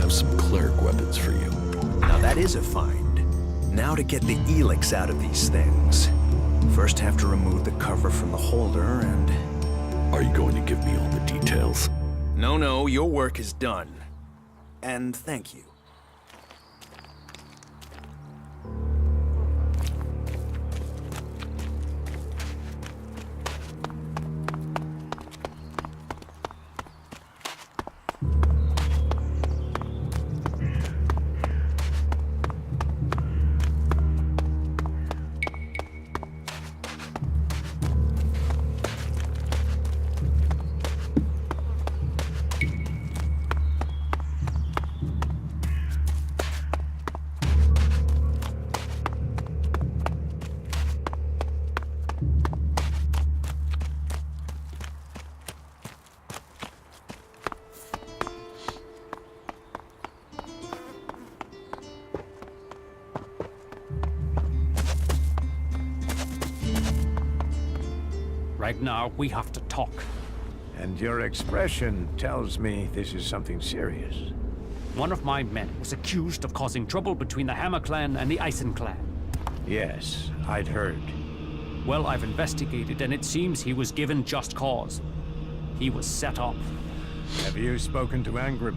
have some cleric weapons for you. Now that is a find. Now to get the ELEX out of these things. First have to remove the cover from the holder and... Are you going to give me all the details? No, your work is done. And thank you. Right now, we have to talk. And your expression tells me this is something serious. One of my men was accused of causing trouble between the Hammer clan and the Eisen clan. Yes, I'd heard. Well, I've investigated, and it seems he was given just cause. He was set up. Have you spoken to Angram?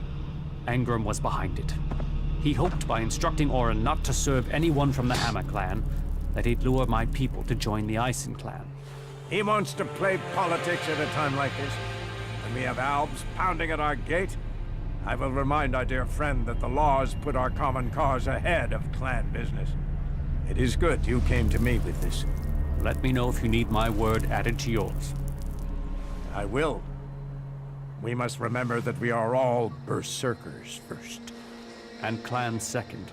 Angram was behind it. He hoped by instructing Orin not to serve anyone from the Hammer clan, that he'd lure my people to join the Eisen clan. He wants to play politics at a time like this. When we have Albs pounding at our gate, I will remind our dear friend that the laws put our common cause ahead of clan business. It is good you came to me with this. Let me know if you need my word added to yours. I will. We must remember that we are all berserkers first. And clan second.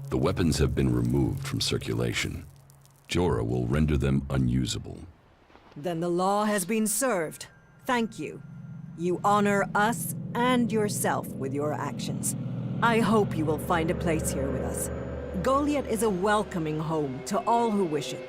The weapons have been removed from circulation. Jorah will render them unusable. Then the law has been served. Thank you. You honor us and yourself with your actions. I hope you will find a place here with us. Goliath is a welcoming home to all who wish it.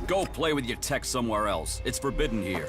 Go play with your tech somewhere else. It's forbidden here.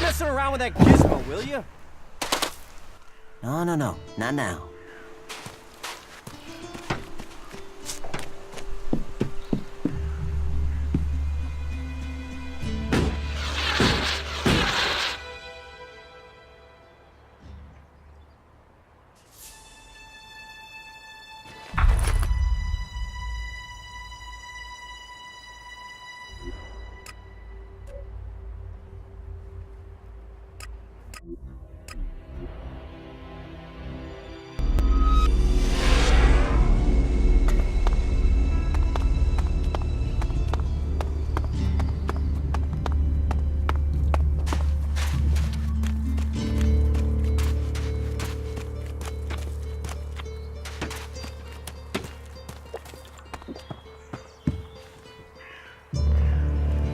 Messing around with that gizmo, will you? No, not now.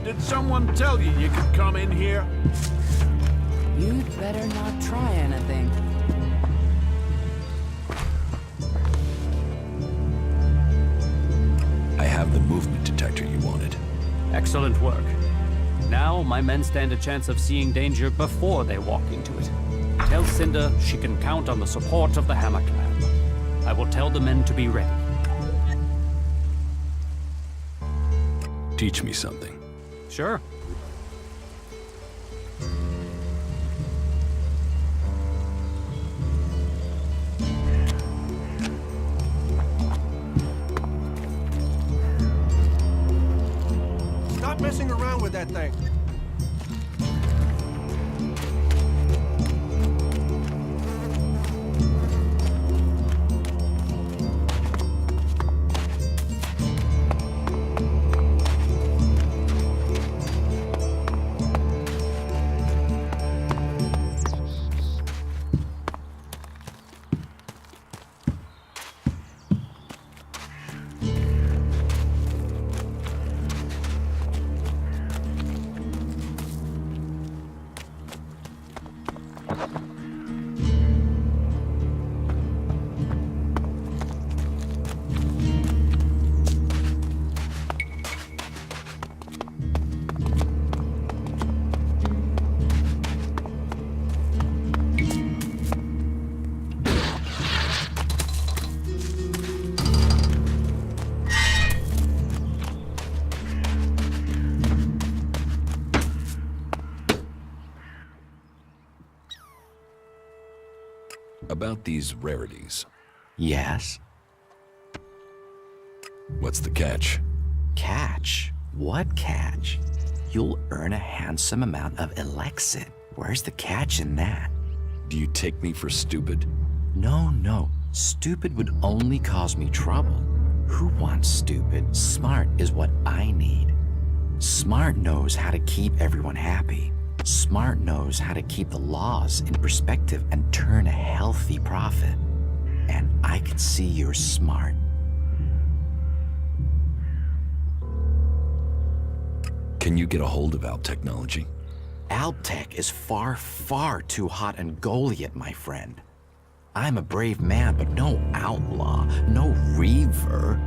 Did someone tell you you could come in here? You'd better not try anything. I have the movement detector you wanted. Excellent work. Now, my men stand a chance of seeing danger before they walk into it. Tell Cinder she can count on the support of the Hammer clan. I will tell the men to be ready. Teach me something. Sure. Stop messing around with that thing. About these rarities, Yes? what's the catch? Catch? What catch? You'll earn a handsome amount of elixir. Where's the catch in that? Do you take me for stupid? No. Stupid would only cause me trouble. Who wants stupid? Smart is what I need. Smart knows how to keep everyone happy. Smart knows how to keep the laws in perspective and turn a healthy profit. And I can see you're smart. Can you get a hold of Alp technology? Alptech is far, far too hot and Goliath, my friend. I'm a brave man, but no outlaw, no reaver.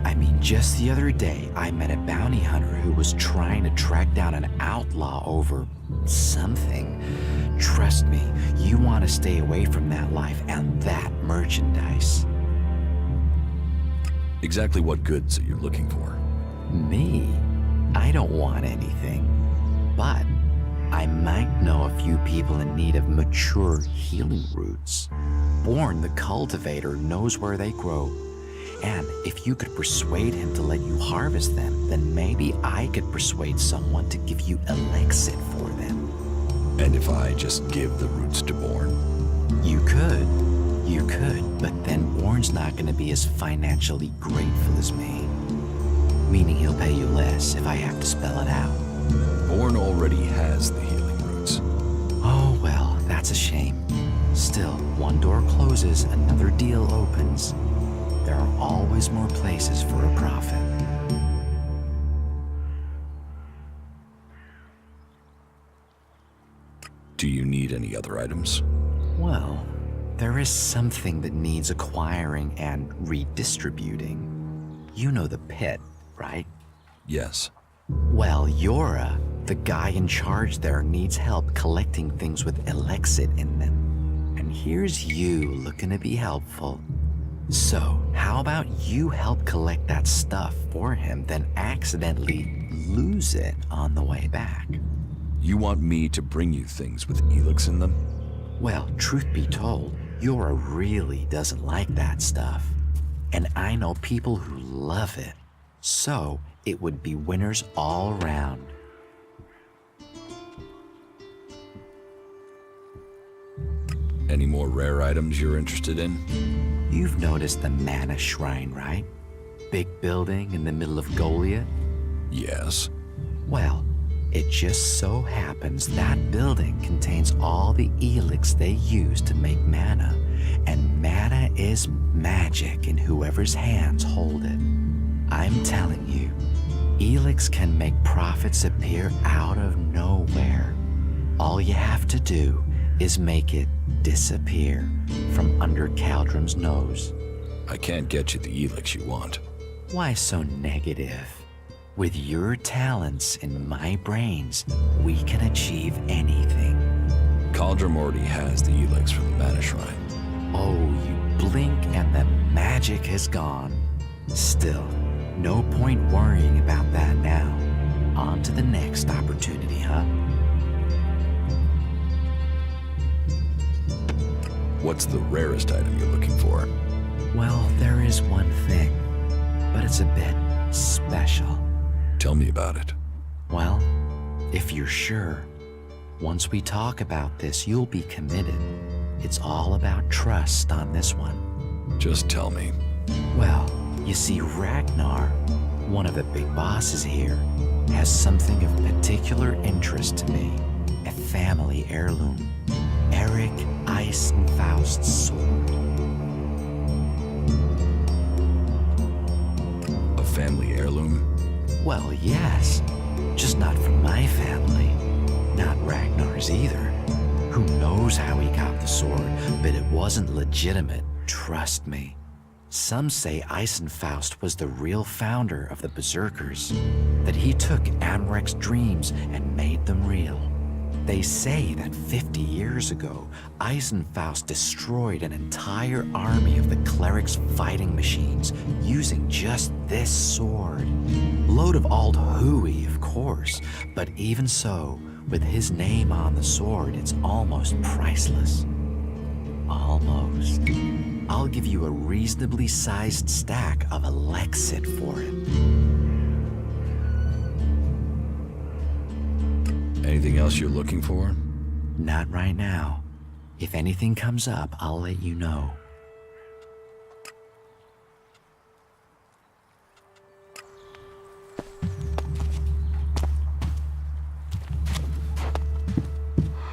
I mean, just the other day, I met a bounty hunter who was trying to track down an outlaw over something. Trust me, you want to stay away from that life and that merchandise. Exactly what goods are you looking for? Me? I don't want anything. But I might know a few people in need of mature healing roots. Born the cultivator knows where they grow. And if you could persuade him to let you harvest them, then maybe I could persuade someone to give you elixir for them. And if I just give the roots to Born? You could, but then Born's not going to be as financially grateful as me. Meaning he'll pay you less if I have to spell it out. Born already has the healing roots. Oh, well, that's a shame. Still, one door closes, another deal opens. There are always more places for a profit. Do you need any other items? Well, there is something that needs acquiring and redistributing. You know the pit, right? Yes. Well, Yora, the guy in charge there, needs help collecting things with elixir in them. And here's you looking to be helpful. So, how about you help collect that stuff for him, then accidentally lose it on the way back? You want me to bring you things with ELEX in them? Well, truth be told, Yora really doesn't like that stuff. And I know people who love it. So, it would be winners all around. Any more rare items you're interested in? You've noticed the Mana Shrine, right? Big building in the middle of Goliath? Yes. Well, it just so happens that building contains all the ELEX they use to make mana, and mana is magic in whoever's hands hold it. I'm telling you, ELEX can make profits appear out of nowhere. All you have to do is make it disappear from under Caldrum's nose. I can't get you the ELEX you want. Why so negative? With your talents in my brains, we can achieve anything. Caldrum already has the ELEX for the Mana Shrine. Oh, you blink and the magic has gone. Still, no point worrying about that now. On to the next opportunity, huh? What's the rarest item you're looking for? Well, there is one thing, but it's a bit special. Tell me about it. Well, if you're sure, once we talk about this, you'll be committed. It's all about trust on this one. Just tell me. Well, you see, Ragnar, one of the big bosses here, has something of particular interest to me. A family heirloom. Eric Eisenfaust's sword. A family heirloom? Well, yes. Just not from my family. Not Ragnar's either. Who knows how he got the sword, but it wasn't legitimate, trust me. Some say Eisenfaust was the real founder of the Berserkers, that he took Amrek's dreams and made them real. They say that 50 years ago, Eisenfaust destroyed an entire army of the clerics' fighting machines using just this sword. Load of old hooey, of course, but even so, with his name on the sword, it's almost priceless. Almost. I'll give you a reasonably sized stack of Elexit for it. Anything else you're looking for? Not right now. If anything comes up, I'll let you know.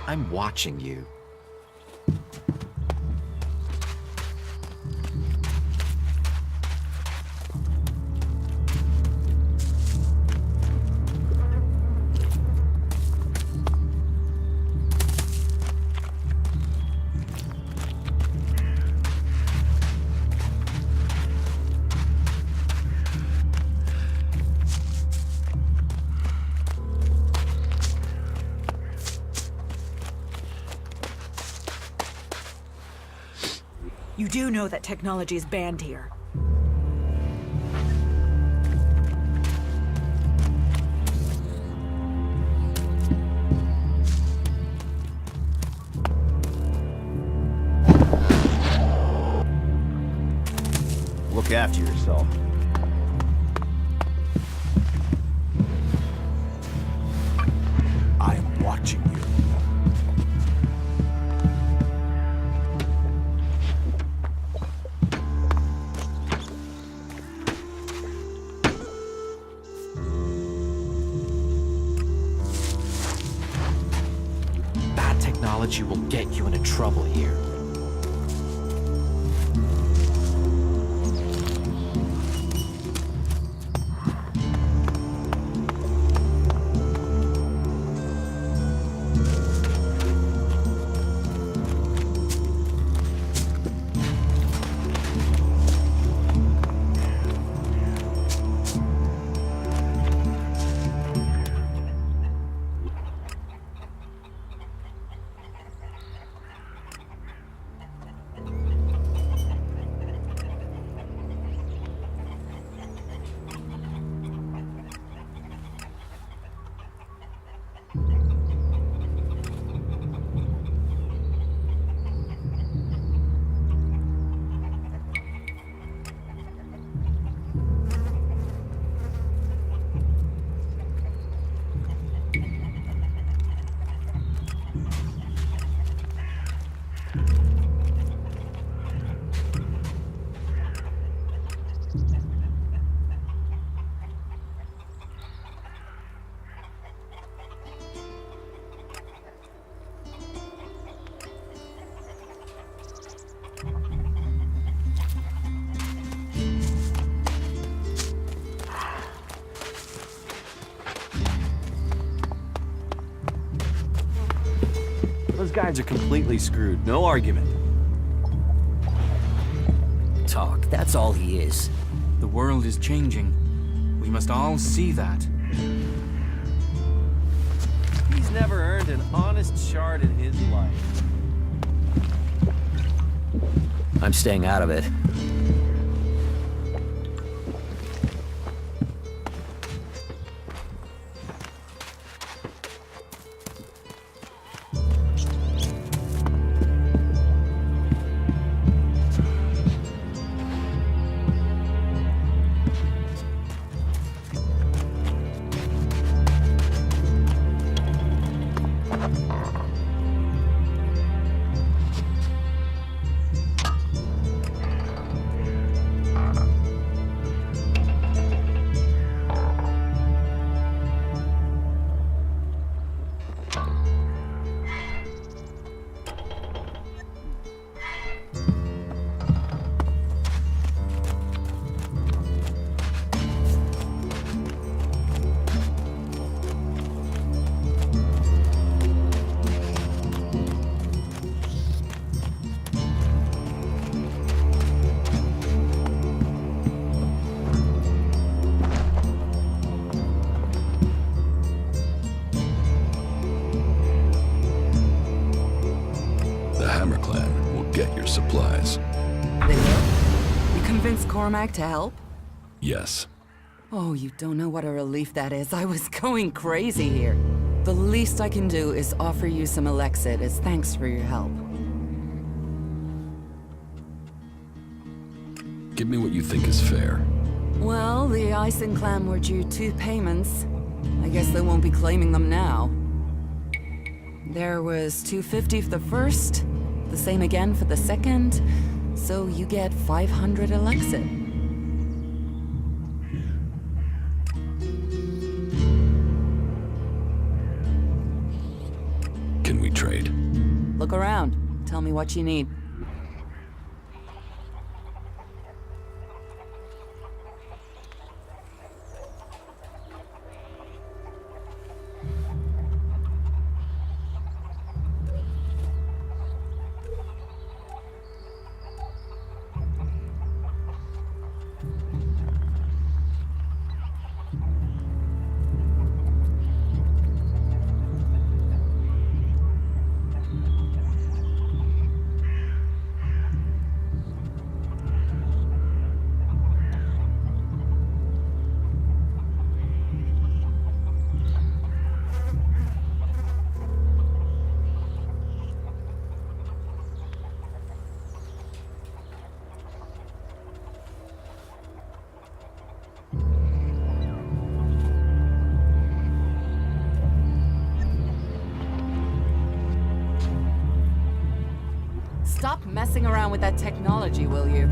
I'm watching you. You do know that technology is banned here. Look after yourself. I am watching you. Bad technology will get you into trouble here. Those guys are completely screwed. No argument. Talk, that's all he is. The world is changing. We must all see that. He's never earned an honest shard in his life. I'm staying out of it. convince Cormac to help? Yes. Oh, you don't know what a relief that is. I was going crazy here. The least I can do is offer you some Elexit as thanks for your help. Give me what you think is fair. Well, the Ison clan were due 2 payments. I guess they won't be claiming them now. There was $250 for the first, the same again for the second, so you get 500 Elexit. Can we trade? Look around. Tell me what you need. Stop messing around with that technology, will you?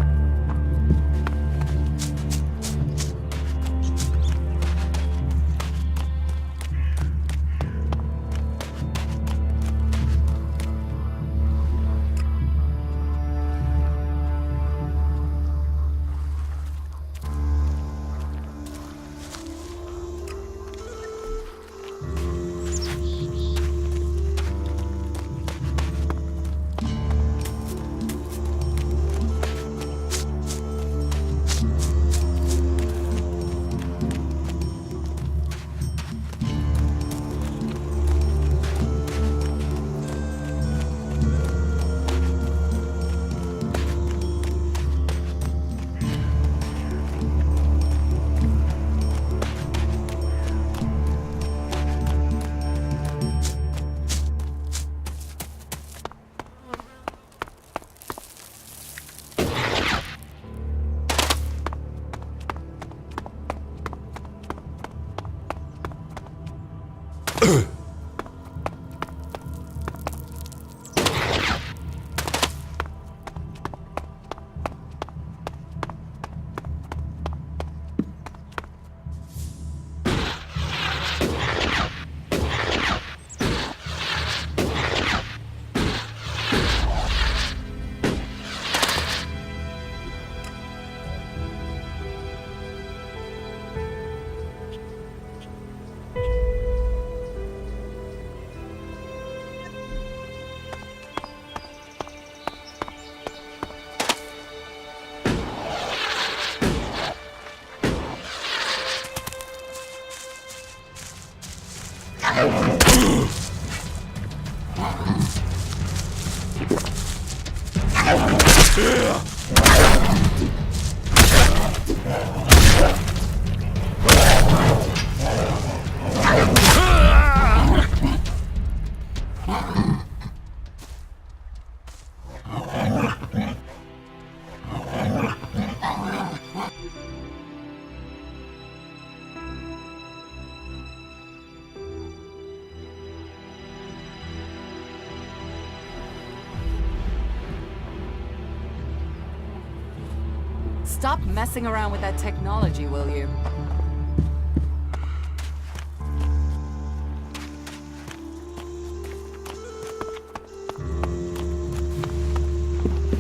Stop messing around with that technology, will you?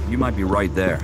You might be right there.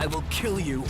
I will kill you.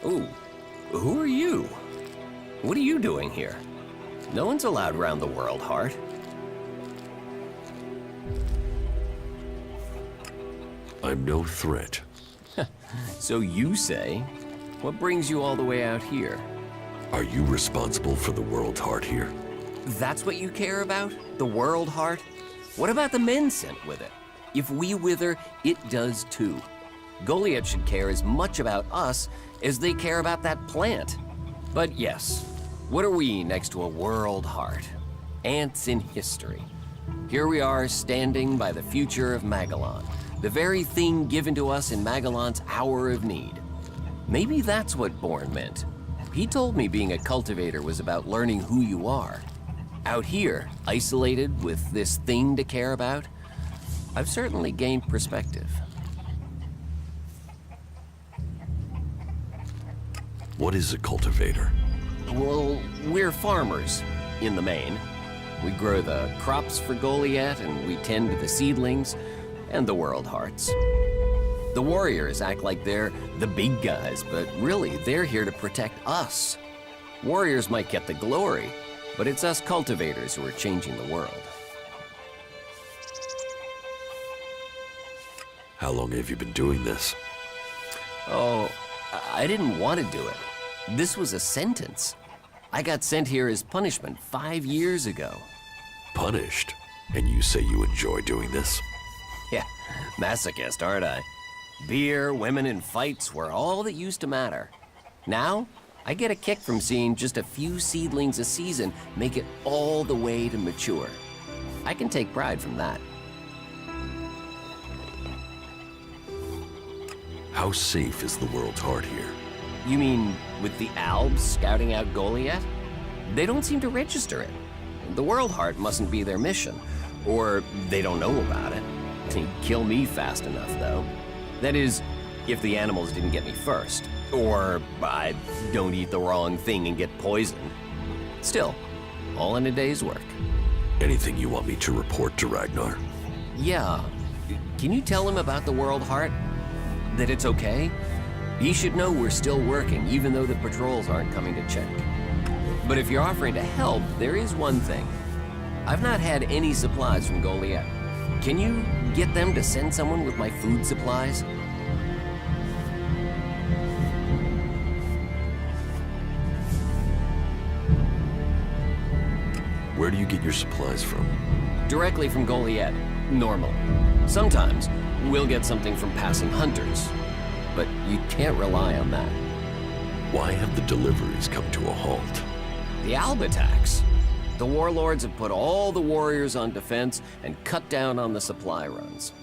Ooh, who are you? What are you doing here? No one's allowed around the world, Hart. I'm no threat. So you say. What brings you all the way out here? Are you responsible for the world, Hart, here? That's what you care about? The world, Hart? What about the men sent with it? If we wither, it does too. Goliath should care as much about us as they care about that plant. But yes, what are we next to a world, Hart? Ants in history. Here we are standing by the future of Magellan, the very thing given to us in Magellan's hour of need. Maybe that's what Bourne meant. He told me being a cultivator was about learning who you are. Out here, isolated with this thing to care about, I've certainly gained perspective. What is a cultivator? Well, we're farmers, in the main. We grow the crops for Goliath, and we tend to the seedlings and the world hearts. The warriors act like they're the big guys, but really, they're here to protect us. Warriors might get the glory, but it's us cultivators who are changing the world. How long have you been doing this? Oh, I didn't want to do it. This was a sentence. I got sent here as punishment 5 years ago. Punished? And you say you enjoy doing this? Yeah, masochist, aren't I? Beer, women, and fights were all that used to matter. Now, I get a kick from seeing just a few seedlings a season make it all the way to mature. I can take pride from that. How safe is the world's heart here? You mean with the Albs scouting out Goliath? They don't seem to register it. The World Heart mustn't be their mission, or they don't know about it. They'd kill me fast enough, though. That is, if the animals didn't get me first, or I don't eat the wrong thing and get poisoned. Still, all in a day's work. Anything you want me to report to Ragnar? Yeah. Can you tell him about the World Heart? That it's okay? He should know we're still working, even though the patrols aren't coming to check. But if you're offering to help, there is one thing. I've not had any supplies from Goliath. Can you get them to send someone with my food supplies? Where do you get your supplies from? Directly from Goliath, normally. Sometimes, we'll get something from passing hunters. But you can't rely on that. Why have the deliveries come to a halt? The Alb attacks. The warlords have put all the warriors on defense and cut down on the supply runs.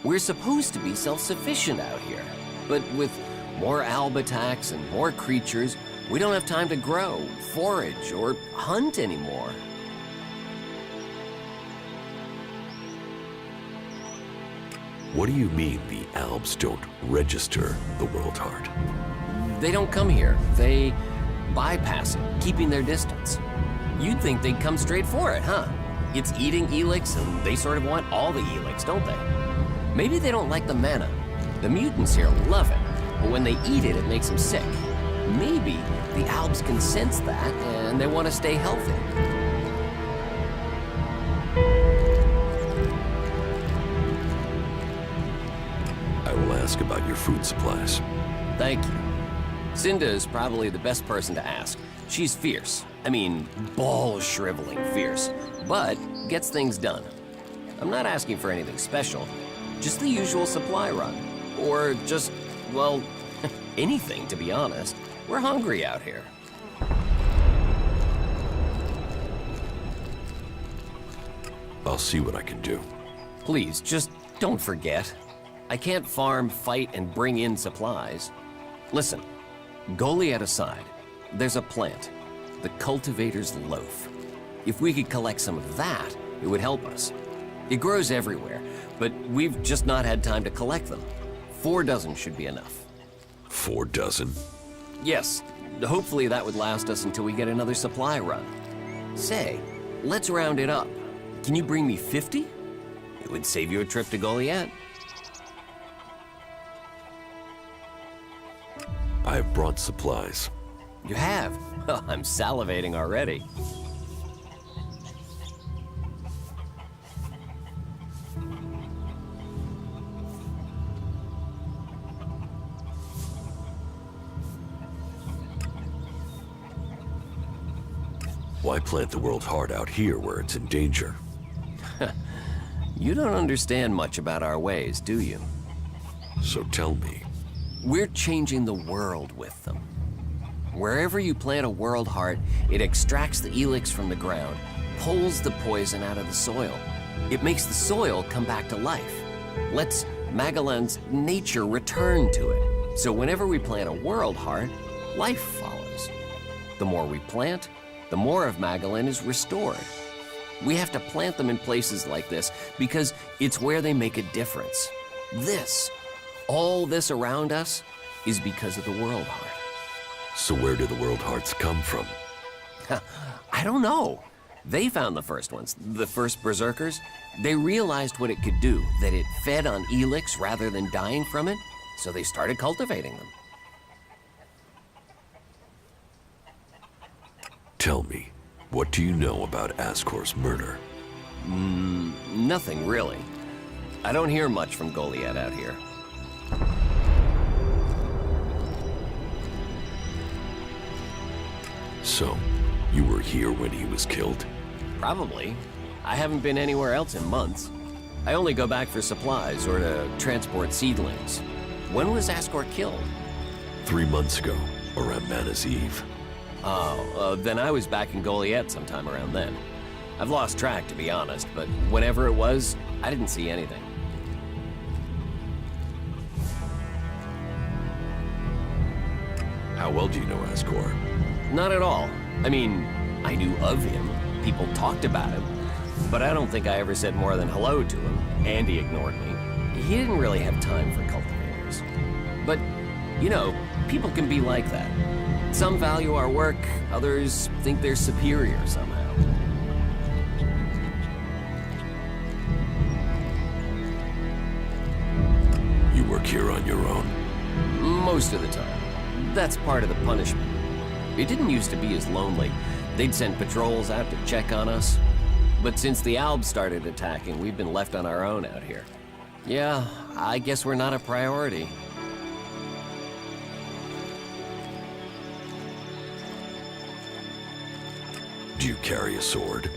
We're supposed to be self-sufficient out here, but with more Alb attacks and more creatures, we don't have time to grow, forage, or hunt anymore. What do you mean the Albs don't register the World Heart? They don't come here. They bypass it, keeping their distance. You'd think they'd come straight for it, huh? It's eating ELEX, and they sort of want all the ELEX, don't they? Maybe they don't like the mana. The mutants here love it, but when they eat it, it makes them sick. Maybe the Albs can sense that, and they want to stay healthy. I will ask about your food supplies. Thank you. Cinda is probably the best person to ask. She's fierce. I mean, ball-shriveling fierce, but gets things done. I'm not asking for anything special, just the usual supply run. Or just, well, anything, to be honest. We're hungry out here. I'll see what I can do. Please, just don't forget. I can't farm, fight, and bring in supplies. Listen, Goliath aside, there's a plant, the Cultivator's Loaf. If we could collect some of that, it would help us. It grows everywhere, but we've just not had time to collect them. 4 dozen should be enough. 4 dozen? Yes, hopefully that would last us until we get another supply run. Say, let's round it up. Can you bring me 50? It would save you a trip to Goliath. I have brought supplies. You have? I'm salivating already. Why plant the World Heart out here where it's in danger? You don't understand much about our ways, do you? So tell me. We're changing the world with them. Wherever you plant a World Heart, it extracts the ELEX from the ground, pulls the poison out of the soil. It makes the soil come back to life. Lets Magellan's nature return to it. So whenever we plant a World Heart, life follows. The more we plant, the more of Magellan is restored. We have to plant them in places like this because it's where they make a difference. All this around us, is because of the World Heart. So where do the World Hearts come from? I don't know. They found the first ones, the first Berserkers. They realized what it could do, that it fed on ELEX rather than dying from it, so they started cultivating them. Tell me, what do you know about Ascor's murder? Nothing really. I don't hear much from Goliath out here. So, you were here when he was killed? Probably. I haven't been anywhere else in months. I only go back for supplies or to transport seedlings. When was Ascor killed? 3 months ago, around Mana's Eve. Then I was back in Goliath sometime around then. I've lost track, to be honest, but whenever it was, I didn't see anything. How well do you know Ascor? Not at all. I mean, I knew of him. People talked about him. But I don't think I ever said more than hello to him, and he ignored me. He didn't really have time for cultivators. But, you know, people can be like that. Some value our work, others think they're superior somehow. You work here on your own? Most of the time. That's part of the punishment. It didn't used to be as lonely. They'd send patrols out to check on us. But since the Albs started attacking, we've been left on our own out here. Yeah, I guess we're not a priority. Do you carry a sword?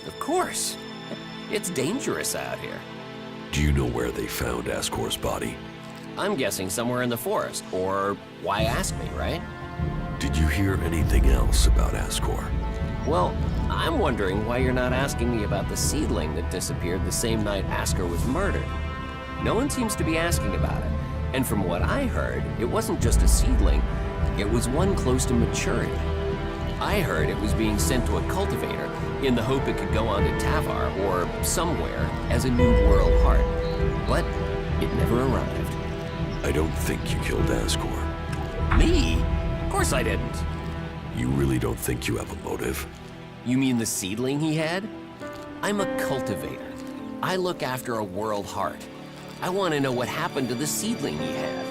Of course. It's dangerous out here. Do you know where they found Ascor's body? I'm guessing somewhere in the forest, or why ask me, right? Did you hear anything else about Ascor? Well, I'm wondering why you're not asking me about the seedling that disappeared the same night Ascor was murdered. No one seems to be asking about it, and from what I heard, it wasn't just a seedling, it was one close to maturity. I heard it was being sent to a cultivator in the hope it could go on to Tavar or somewhere as a new world heart. But it never arrived. I don't think you killed Ascor. Me? Of course I didn't. You really don't think you have a motive? You mean the seedling he had? I'm a cultivator. I look after a world heart. I want to know what happened to the seedling he had.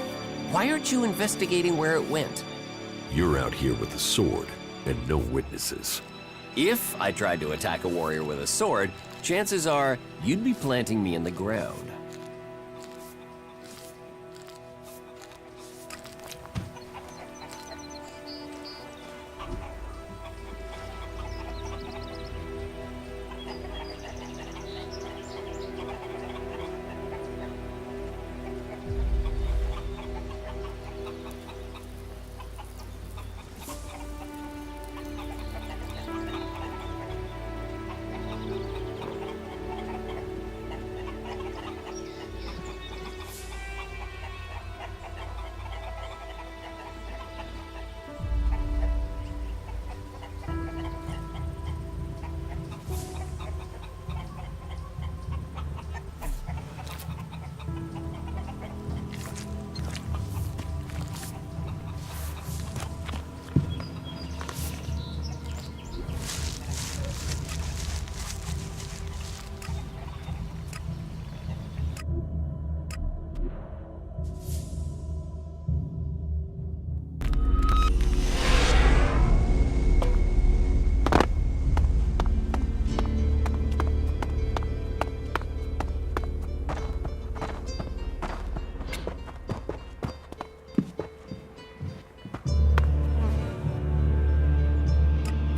Why aren't you investigating where it went? You're out here with a sword and no witnesses. If I tried to attack a warrior with a sword, chances are you'd be planting me in the ground.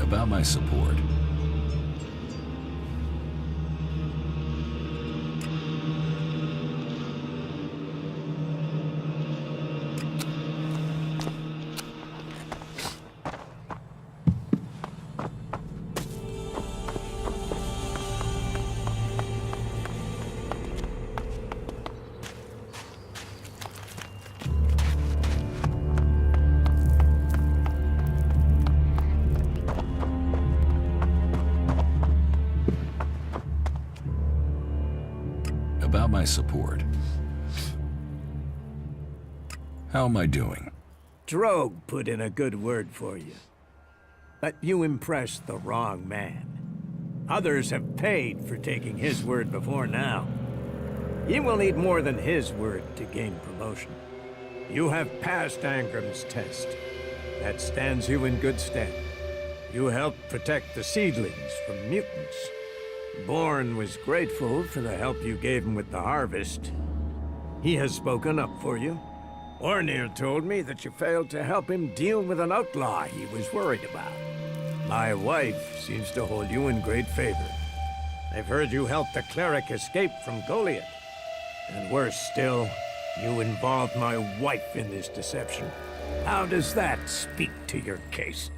About my support. About my support. How am I doing? Drogue put in a good word for you. But you impressed the wrong man. Others have paid for taking his word before now. You will need more than his word to gain promotion. You have passed Angram's test. That stands you in good stead. You helped protect the seedlings from mutants. Bourne was grateful for the help you gave him with the harvest. He has spoken up for you. Ornir told me that you failed to help him deal with an outlaw he was worried about. My wife seems to hold you in great favor. I've heard you helped the cleric escape from Goliath. And worse still, you involved my wife in this deception. How does that speak to your case?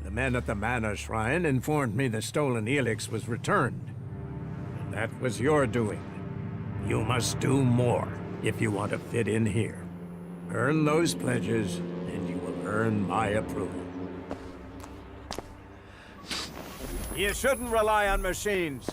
The men at the Mana Shrine informed me the stolen ELEX was returned. And that was your doing. You must do more if you want to fit in here. Earn those pledges, and you will earn my approval. You shouldn't rely on machines.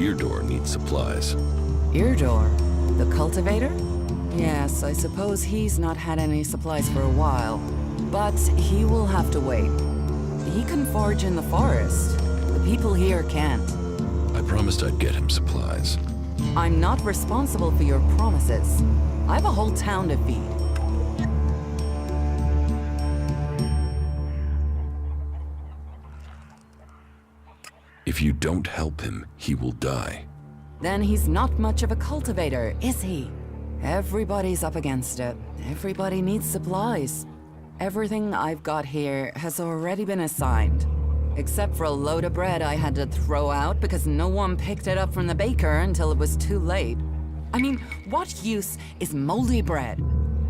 Eardor needs supplies. Eardor? The cultivator? Yes, I suppose he's not had any supplies for a while. But he will have to wait. He can forage in the forest. The people here can't. I promised I'd get him supplies. I'm not responsible for your promises. I have a whole town to feed. If you don't help him, he will die. Then he's not much of a cultivator, is he? Everybody's up against it. Everybody needs supplies. Everything I've got here has already been assigned. Except for a load of bread I had to throw out because no one picked it up from the baker until it was too late. I mean, what use is moldy bread?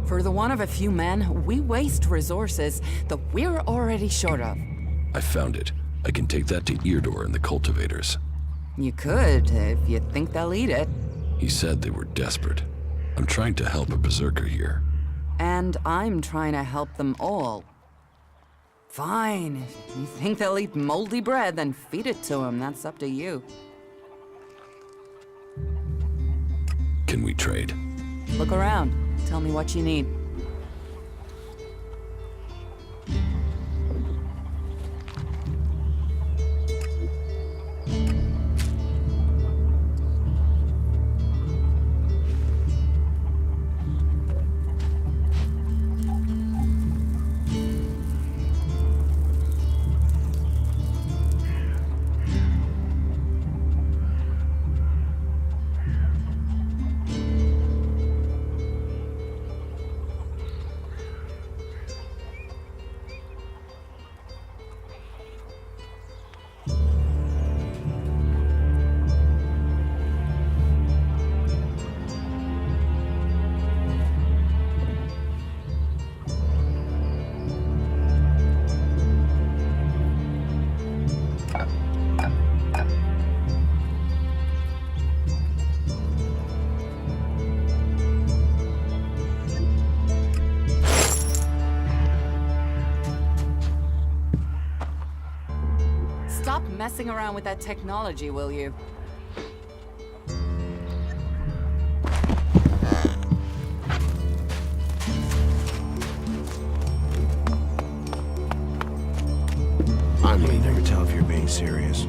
For the want of a few men, we waste resources that we're already short of. I found it. I can take that to Eardor and the cultivators. You could, if you think they'll eat it. He said they were desperate. I'm trying to help a berserker here. And I'm trying to help them all. Fine. If you think they'll eat moldy bread, then feed it to them. That's up to you. Can we trade? Look around. Tell me what you need. Stop messing around with that technology, will you? I can never tell if you're being serious.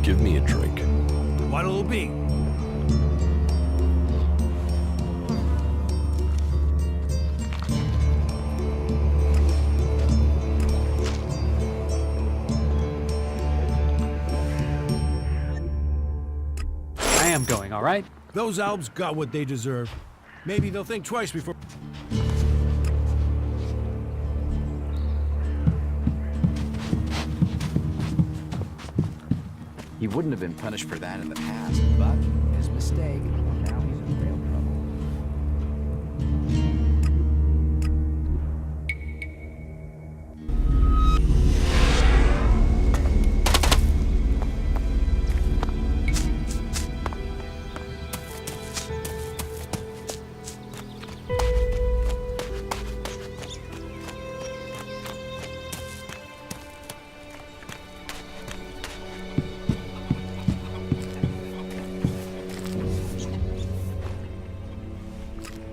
Give me a drink. What'll it be? I am going, all right? Those Albs got what they deserve. Maybe they'll think twice before... He wouldn't have been punished for that in the past, but his mistake. Now he's in real trouble.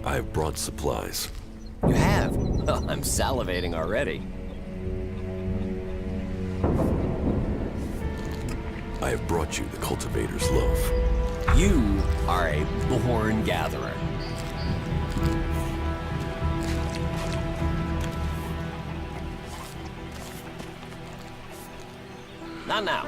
I've brought supplies. You have? Oh, I'm salivating already. I have brought you the cultivator's loaf. You are a born gatherer. Not now.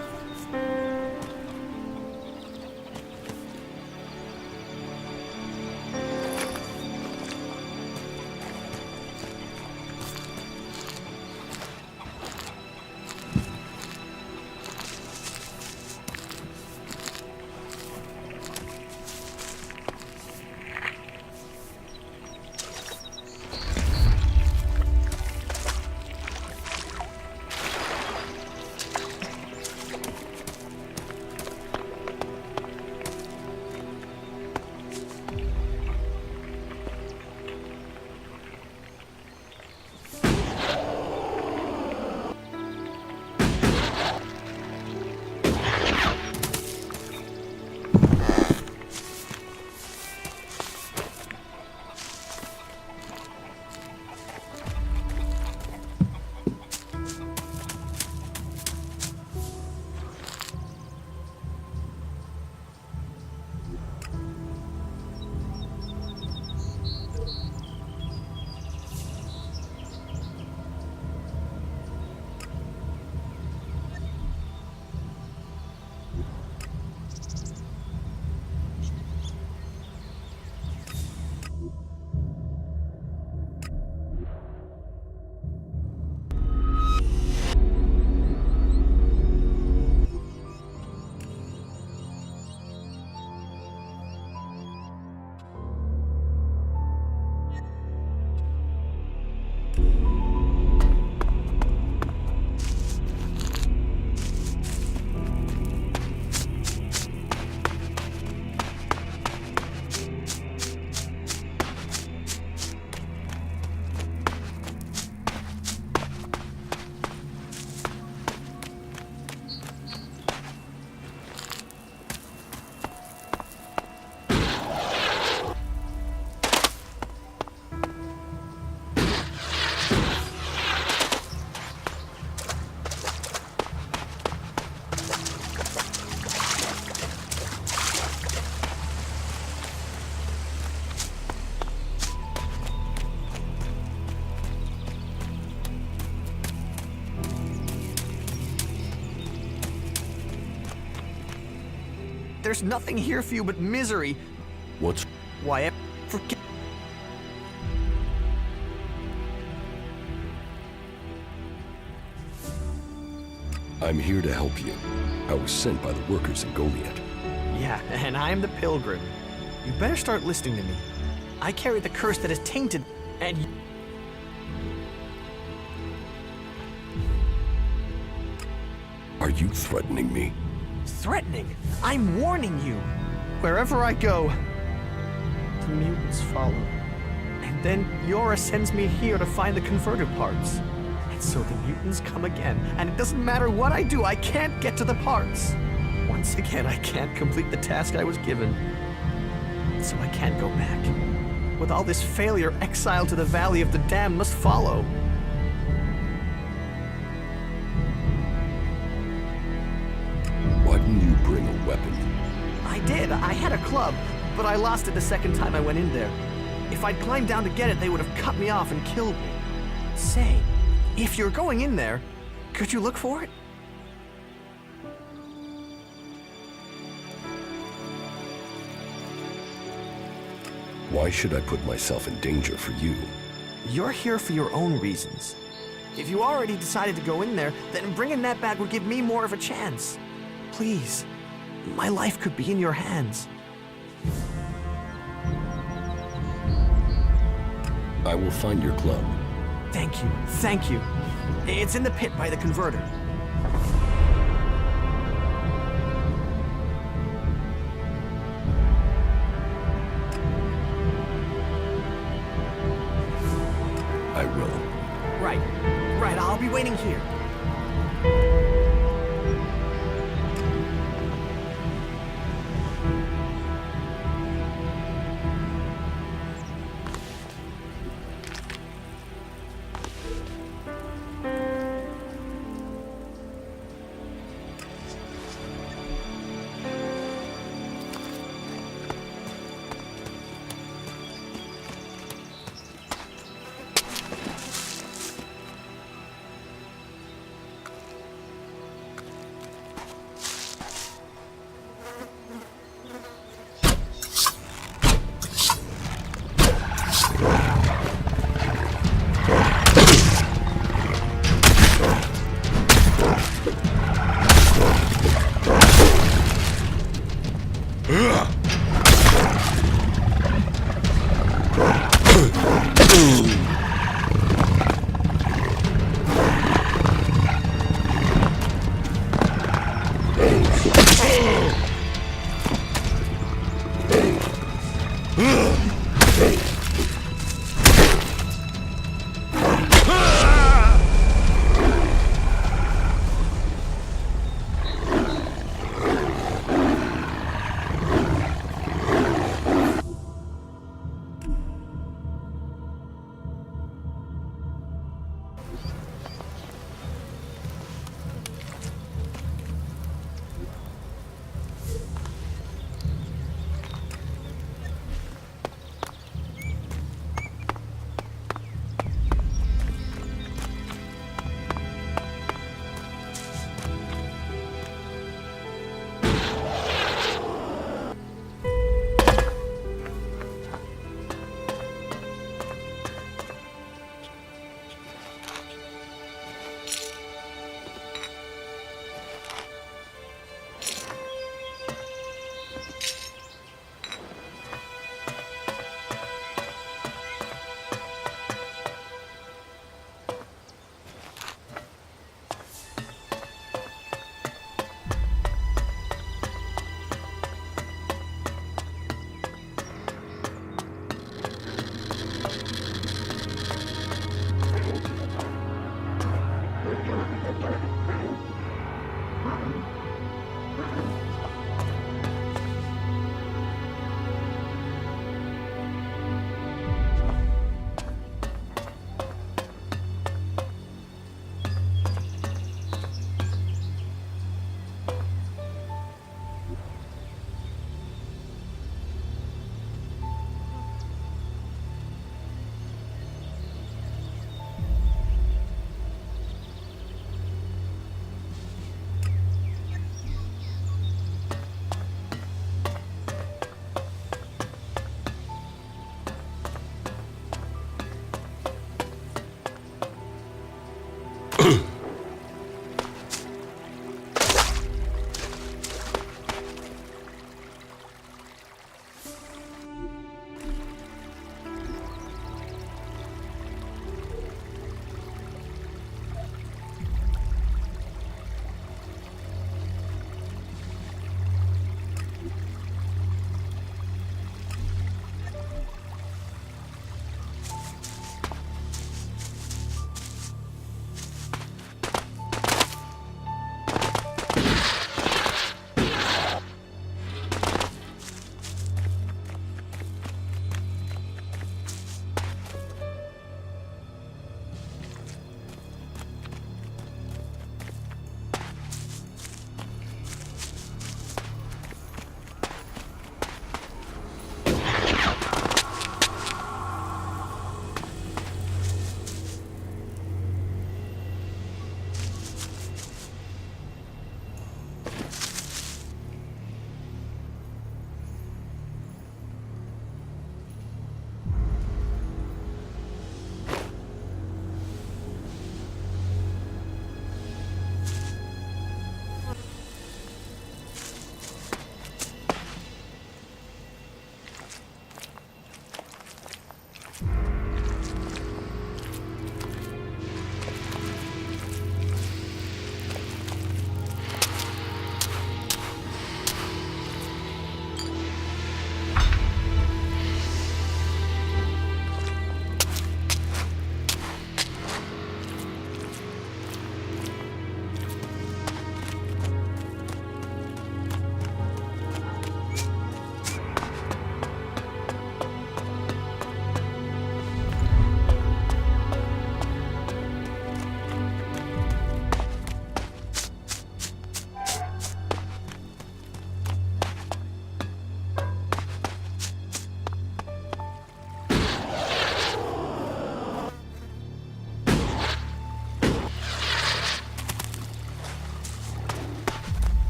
There's nothing here for you but misery. What's... Why, forget... I'm here to help you. I was sent by the workers in Goliath. Yeah, and I am the pilgrim. You better start listening to me. I carry the curse that is tainted, and... Are you threatening me? Threatening? I'm warning you. Wherever I go, the mutants follow. And then Yora sends me here to find the converter parts. And so the mutants come again, and it doesn't matter what I do, I can't get to the parts. Once again, I can't complete the task I was given. So I can't go back. With all this failure, exile to the Valley of the Damned must follow. Why didn't you bring a weapon? I did. I had a club, but I lost it the second time I went in there. If I'd climbed down to get it, they would have cut me off and killed me. Say, if you're going in there, could you look for it? Why should I put myself in danger for you? You're here for your own reasons. If you already decided to go in there, then bringing that back would give me more of a chance. Please, my life could be in your hands. I will find your club. Thank you, thank you. It's in the pit by the converter. I will. Right, I'll be waiting here.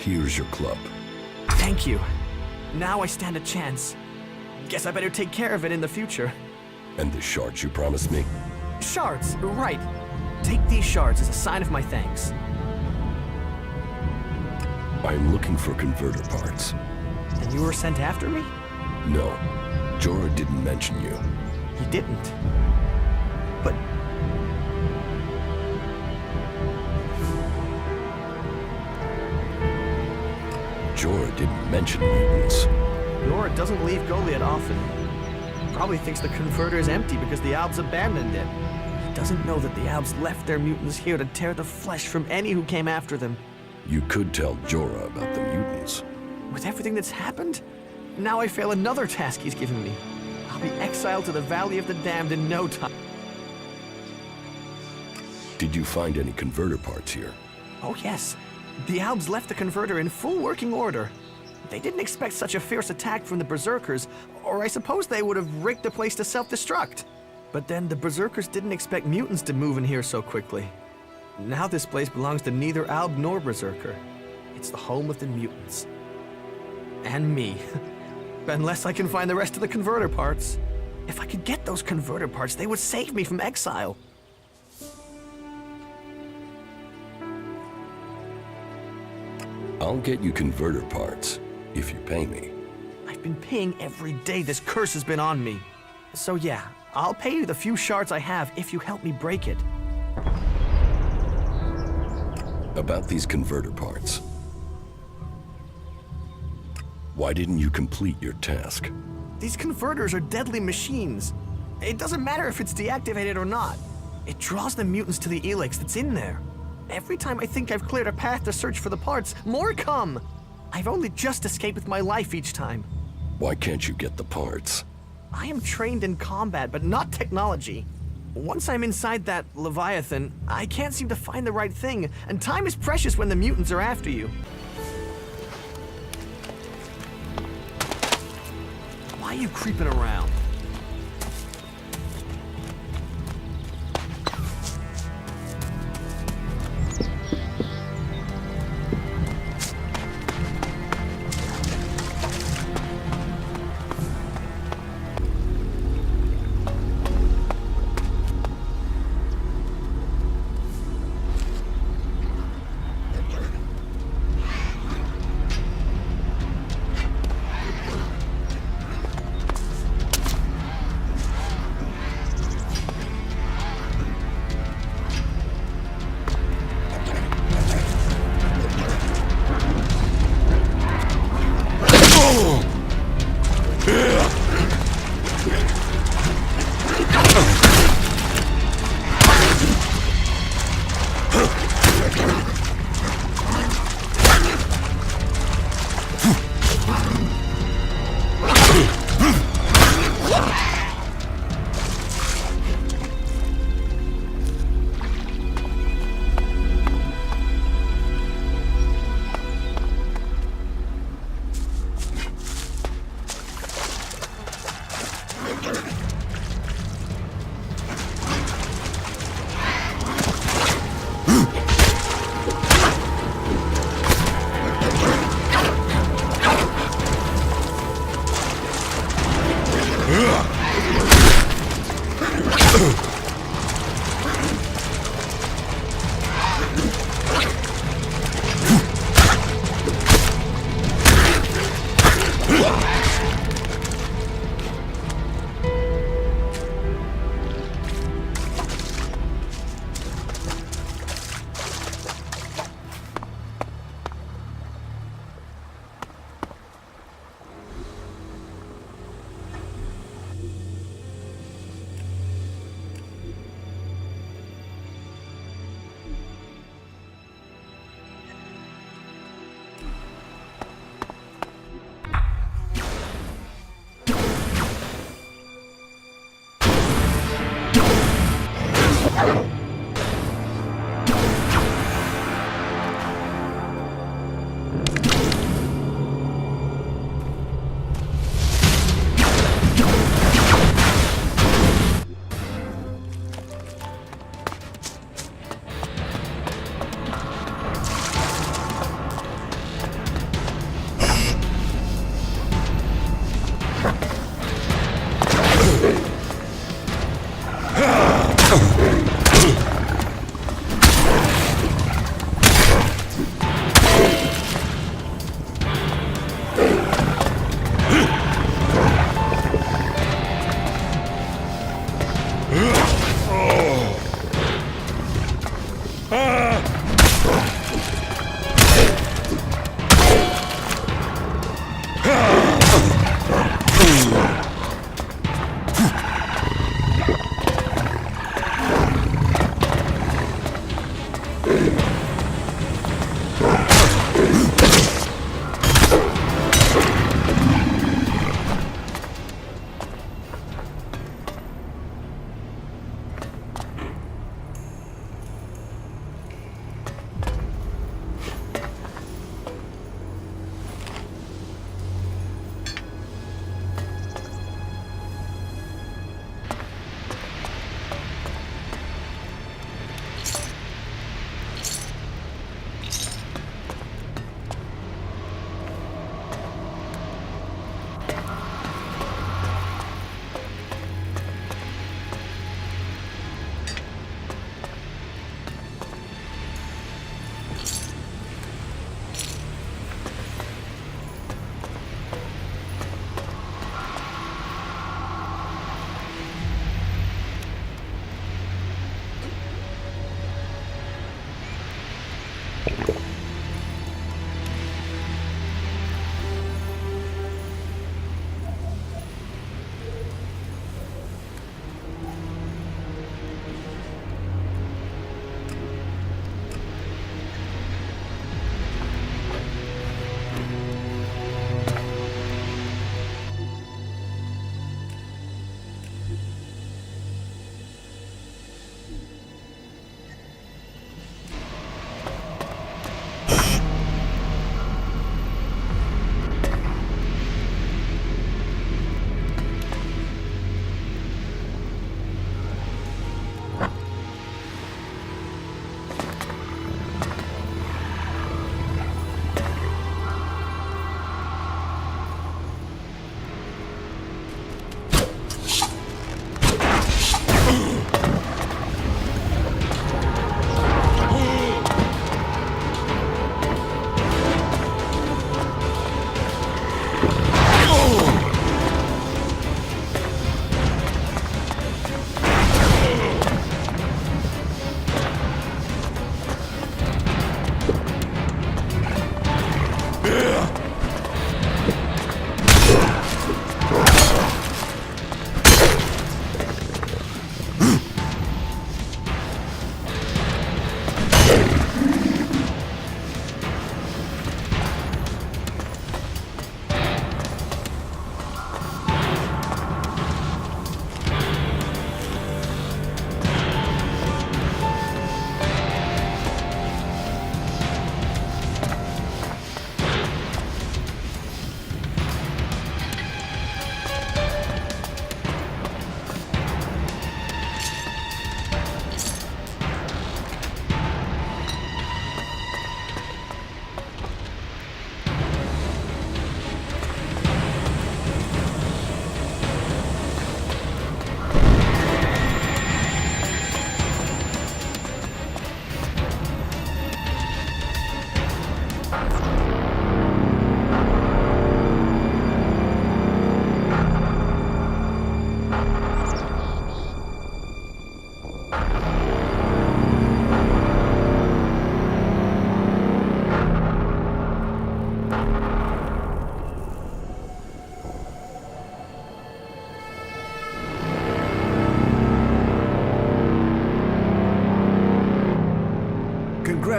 Here's your club. Thank you. Now I stand a chance. Guess I better take care of it in the future. And the shards you promised me? Shards, right. Take these shards as a sign of my thanks. I am looking for converter parts. And you were sent after me? No, Jorah didn't mention you. He didn't. But... Jorah didn't mention mutants. Jorah doesn't leave Goliath often. Probably thinks the converter is empty because the Albs abandoned it. He doesn't know that the Albs left their mutants here to tear the flesh from any who came after them. You could tell Jorah about the mutants. With everything that's happened, now I fail another task he's given me. I'll be exiled to the Valley of the Damned in no time. Did you find any converter parts here? Oh yes. The Albs left the converter in full working order. They didn't expect such a fierce attack from the Berserkers, or I suppose they would have rigged the place to self-destruct. But then the Berserkers didn't expect mutants to move in here so quickly. Now this place belongs to neither Alb nor Berserker. It's the home of the mutants. And me. Unless I can find the rest of the converter parts. If I could get those converter parts, they would save me from exile. I'll get you converter parts, if you pay me. I've been paying every day this curse has been on me. So yeah, I'll pay you the few shards I have if you help me break it. About these converter parts. Why didn't you complete your task? These converters are deadly machines. It doesn't matter if it's deactivated or not. It draws the mutants to the ELEX that's in there. Every time I think I've cleared a path to search for the parts, more come! I've only just escaped with my life each time. Why can't you get the parts? I am trained in combat, but not technology. Once I'm inside that Leviathan, I can't seem to find the right thing, and time is precious when the mutants are after you. Why are you creeping around?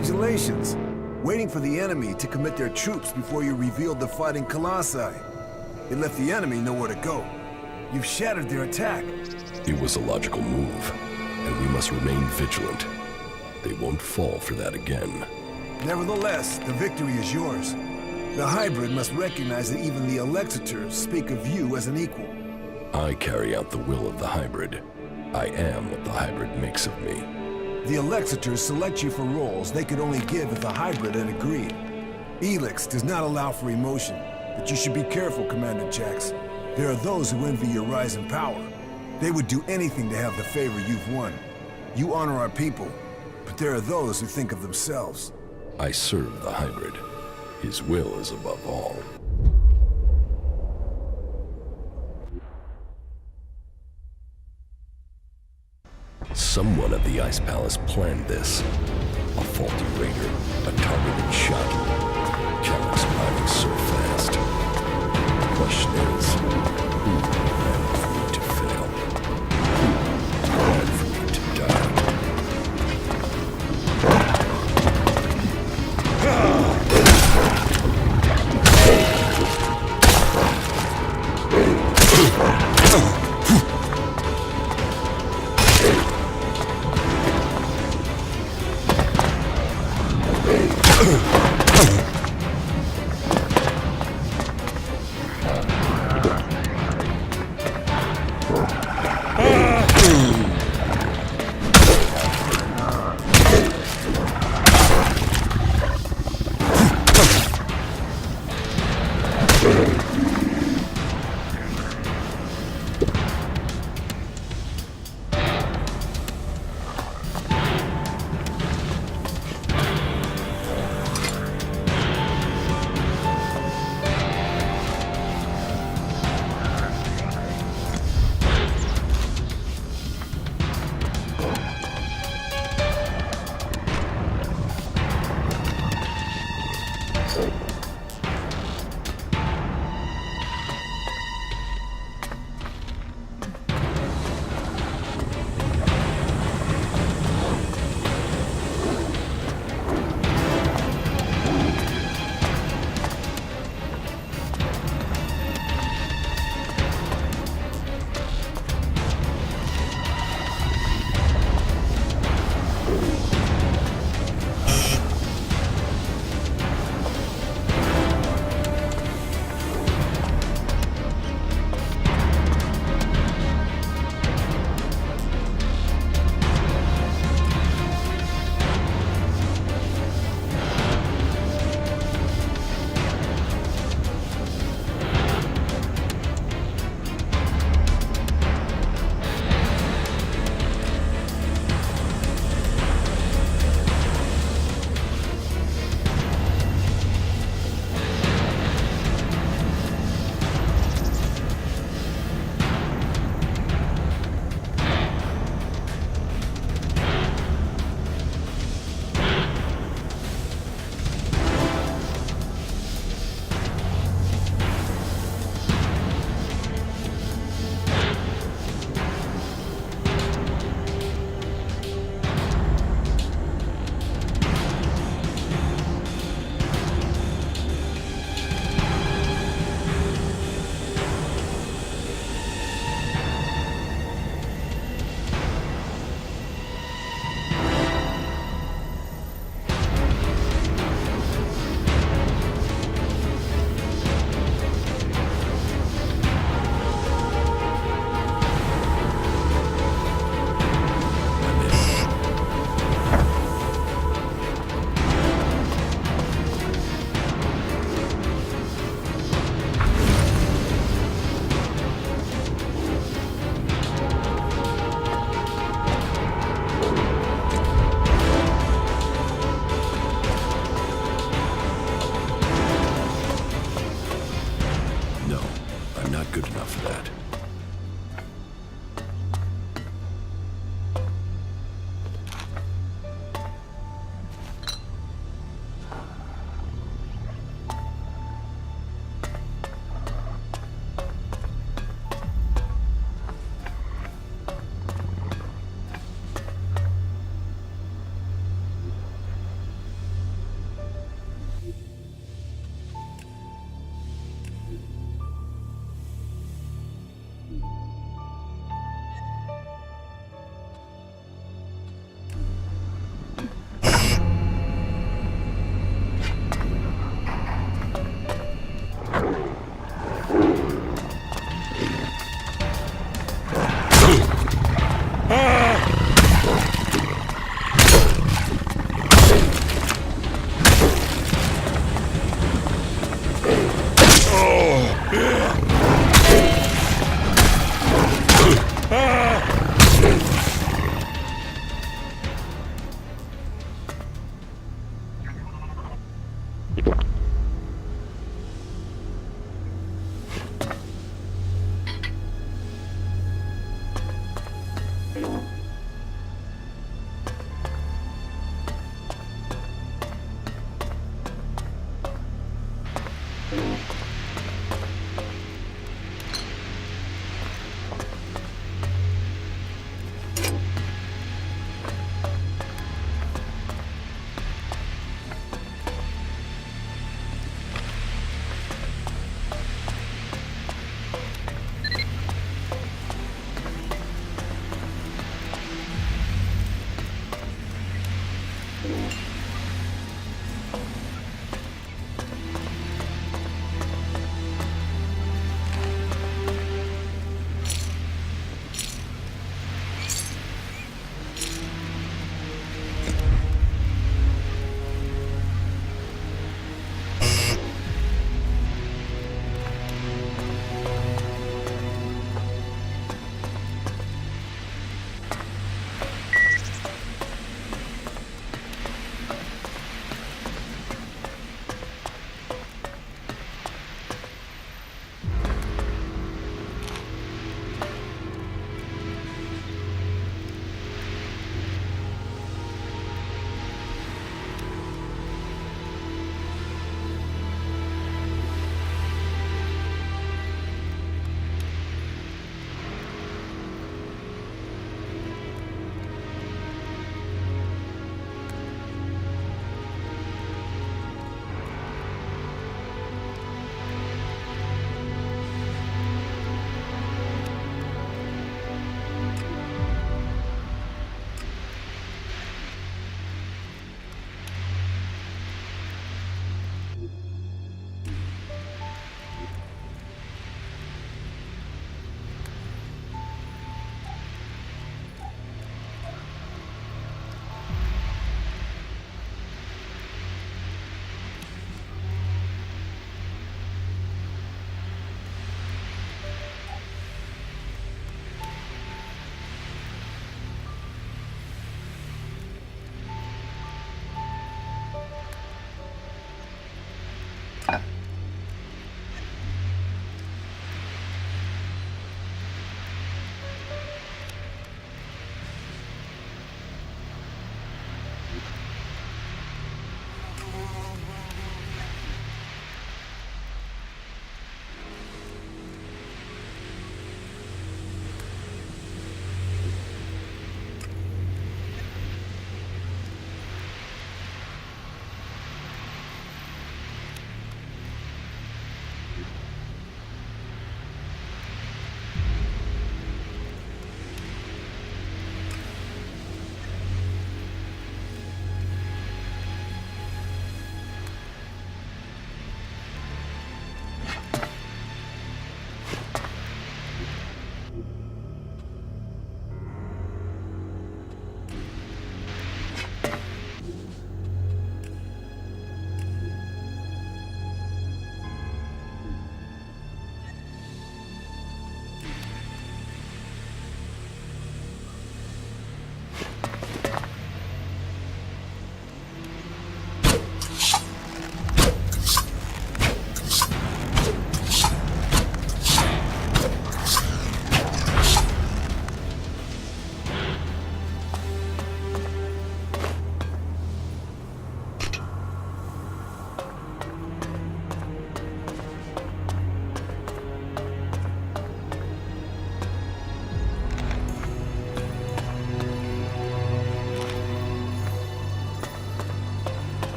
Congratulations. Waiting for the enemy to commit their troops before you revealed the fighting Colossi. It left the enemy nowhere to go. You've shattered their attack. It was a logical move, and we must remain vigilant. They won't fall for that again. Nevertheless, the victory is yours. The hybrid must recognize that even the Elexitors speak of you as an equal. I carry out the will of the hybrid. I am what the hybrid makes of me. The Elexitors select you for roles they could only give if the hybrid had agreed. ELEX does not allow for emotion, but you should be careful, Commander Jax. There are those who envy your rise in power. They would do anything to have the favor you've won. You honor our people, but there are those who think of themselves. I serve the hybrid. His will is above all. Someone at the Ice Palace planned this. A faulty raider, a targeted shot. Calix climbing so fast. The question is, who planned for me to fail? Who planned for me to die?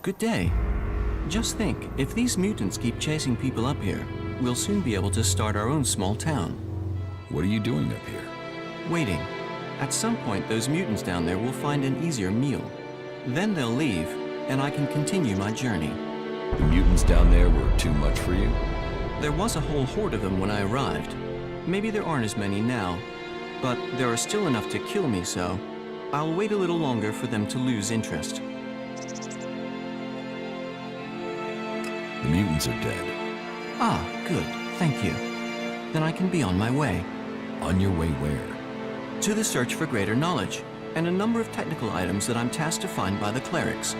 Good day. Just think, if these mutants keep chasing people up here, we'll soon be able to start our own small town. What are you doing up here? Waiting. At some point, those mutants down there will find an easier meal. Then they'll leave, and I can continue my journey. The mutants down there were too much for you? There was a whole horde of them when I arrived. Maybe there aren't as many now, but there are still enough to kill me, so I'll wait a little longer for them to lose interest. The mutants are dead. Ah, good. Thank you. Then I can be on my way. On your way where? To the search for greater knowledge, and a number of technical items that I'm tasked to find by the clerics.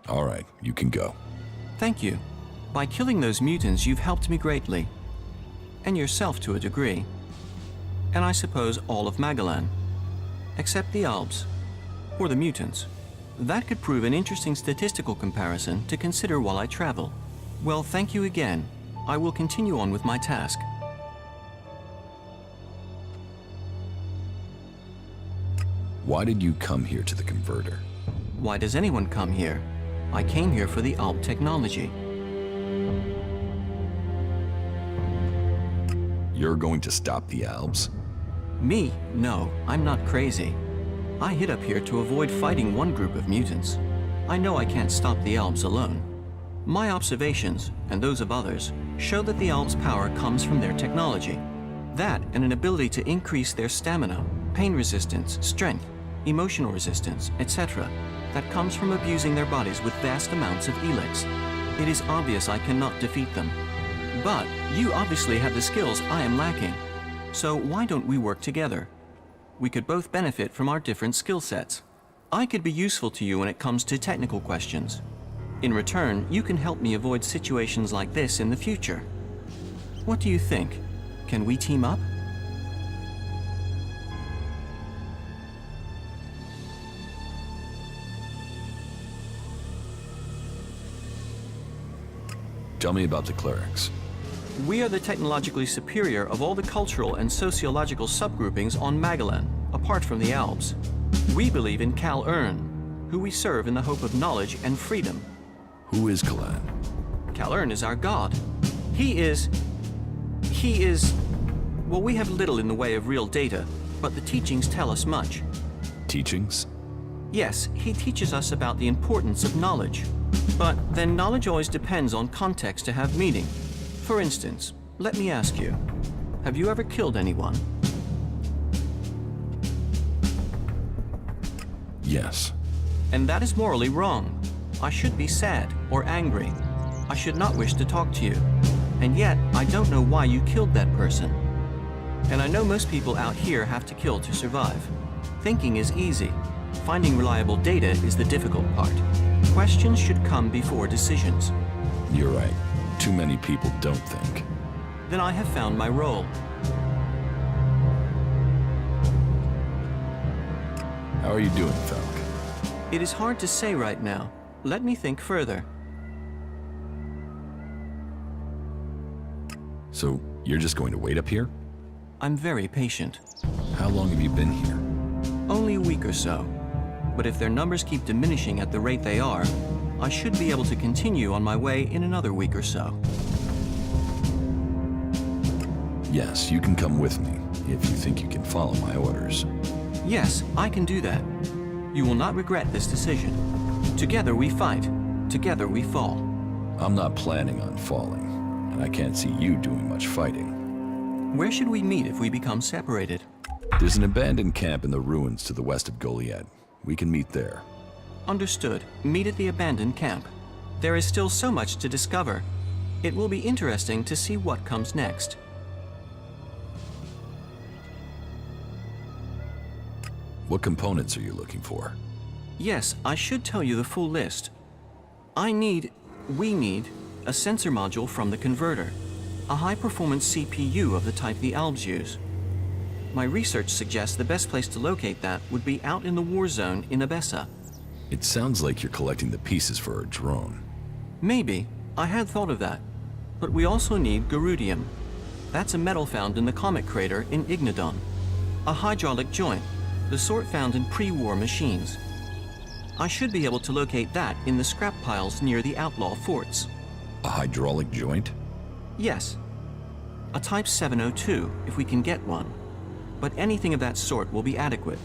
All right, you can go. Thank you. By killing those mutants, you've helped me greatly. And yourself to a degree. And I suppose all of Magalan. Except the Albs. Or the mutants. That could prove an interesting statistical comparison to consider while I travel. Well, thank you again. I will continue on with my task. Why did you come here to the converter? Why does anyone come here? I came here for the Alb technology. You're going to stop the Albs? Me? No, I'm not crazy. I hid up here to avoid fighting one group of mutants. I know I can't stop the Albs alone. My observations, and those of others, show that the Albs' power comes from their technology. That and an ability to increase their stamina, pain resistance, strength, emotional resistance, etc. that comes from abusing their bodies with vast amounts of ELEX. It is obvious I cannot defeat them. But you obviously have the skills I am lacking. So why don't we work together? We could both benefit from our different skill sets. I could be useful to you when it comes to technical questions. In return, you can help me avoid situations like this in the future. What do you think? Can we team up? Tell me about the clerics. We are the technologically superior of all the cultural and sociological subgroupings on Magalan, apart from the Albs. We believe in Kal Urn, who we serve in the hope of knowledge and freedom. Who is Kalan? Kal Urn is our god. He is... Well, we have little in the way of real data, but the teachings tell us much. Teachings? Yes, he teaches us about the importance of knowledge. But then knowledge always depends on context to have meaning. For instance, let me ask you, have you ever killed anyone? Yes. And that is morally wrong. I should be sad or angry. I should not wish to talk to you. And yet, I don't know why you killed that person. And I know most people out here have to kill to survive. Thinking is easy. Finding reliable data is the difficult part. Questions should come before decisions. You're right. Too many people don't think. Then I have found my role. How are you doing, Falk? It is hard to say right now. Let me think further. So, you're just going to wait up here? I'm very patient. How long have you been here? Only a week or so. But if their numbers keep diminishing at the rate they are, I should be able to continue on my way in another week or so. Yes, you can come with me, if you think you can follow my orders. Yes, I can do that. You will not regret this decision. Together we fight. Together we fall. I'm not planning on falling, and I can't see you doing much fighting. Where should we meet if we become separated? There's an abandoned camp in the ruins to the west of Goliad. We can meet there. Understood. Meet at the abandoned camp. There is still so much to discover. It will be interesting to see what comes next. What components are you looking for? Yes, I should tell you the full list. We need a sensor module from the converter, a high-performance CPU of the type the Albs use. My research suggests the best place to locate that would be out in the war zone in Abessa. It sounds like you're collecting the pieces for a drone. Maybe. I had thought of that. But we also need Garudium. That's a metal found in the comet crater in Ignadon. A hydraulic joint, the sort found in pre-war machines. I should be able to locate that in the scrap piles near the outlaw forts. A hydraulic joint? Yes. A Type 702, if we can get one. But anything of that sort will be adequate.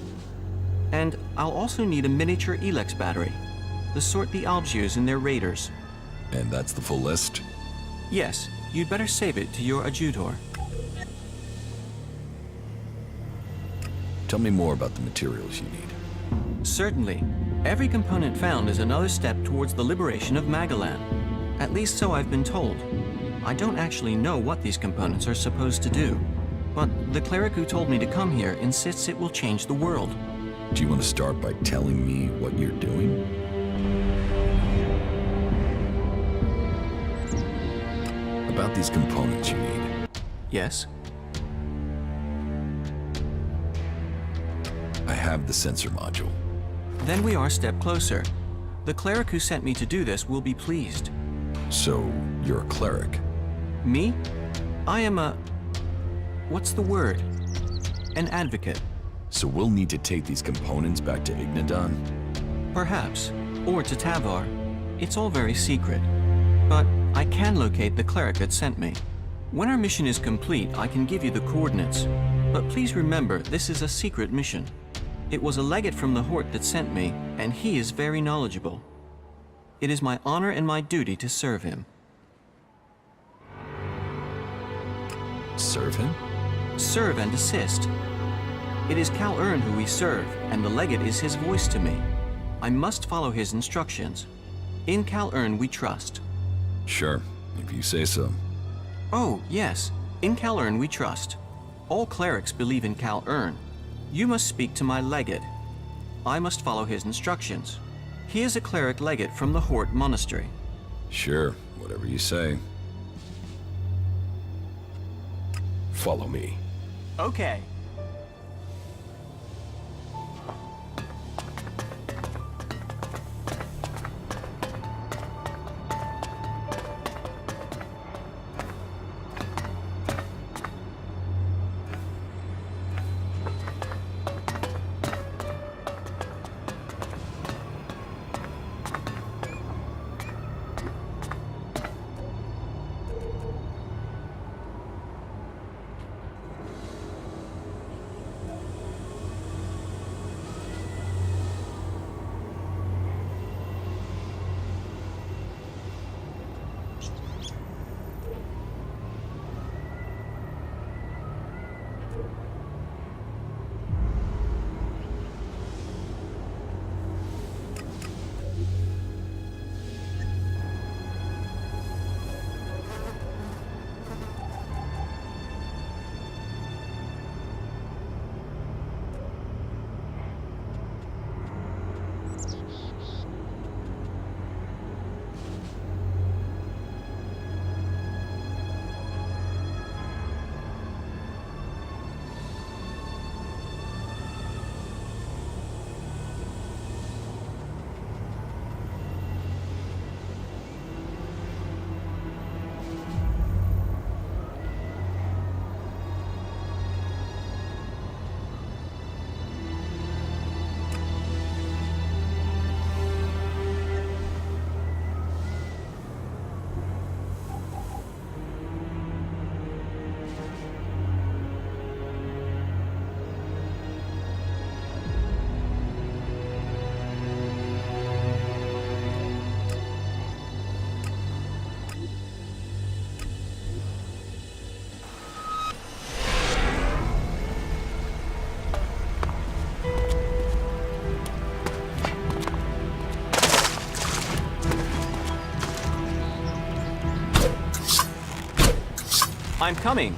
And I'll also need a miniature ELEX battery, the sort the Albs use in their raiders. And that's the full list? Yes, you'd better save it to your adjutor. Tell me more about the materials you need. Certainly. Every component found is another step towards the liberation of Magalan. At least so I've been told. I don't actually know what these components are supposed to do, but the cleric who told me to come here insists it will change the world. Do you want to start by telling me what you're doing? About these components you need. Yes? I have the sensor module. Then we are a step closer. The cleric who sent me to do this will be pleased. So, you're a cleric? Me? I am a... what's the word? An advocate. So we'll need to take these components back to Ignadon? Perhaps. Or to Tavar. It's all very secret. But I can locate the cleric that sent me. When our mission is complete, I can give you the coordinates. But please remember, this is a secret mission. It was a legate from the Hort that sent me, and he is very knowledgeable. It is my honor and my duty to serve him. Serve him? Serve and assist. It is Cal Ern who we serve, and the legate is his voice to me. I must follow his instructions. In Cal Ern we trust. Sure, if you say so. Oh, yes. In Cal Ern we trust. All clerics believe in Cal Ern. You must speak to my legate. I must follow his instructions. He is a cleric legate from the Hort Monastery. Sure, whatever you say. Follow me. Okay. I'm coming.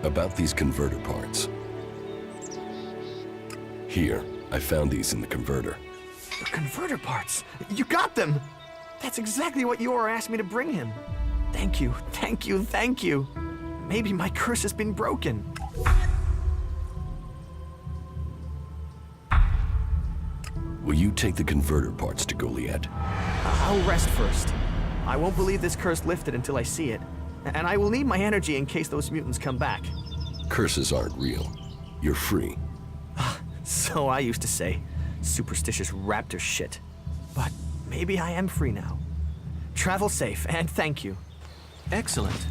About these converter parts. Here, I found these in the converter. The converter parts! You got them! That's exactly what Yor asked me to bring him. Thank you, thank you, thank you. Maybe my curse has been broken. Will you take the converter parts to Goliath? I'll rest first. I won't believe this curse lifted until I see it. And I will need my energy in case those mutants come back. Curses aren't real. You're free. So I used to say. Superstitious raptor shit. But maybe I am free now. Travel safe, and thank you. Excellent.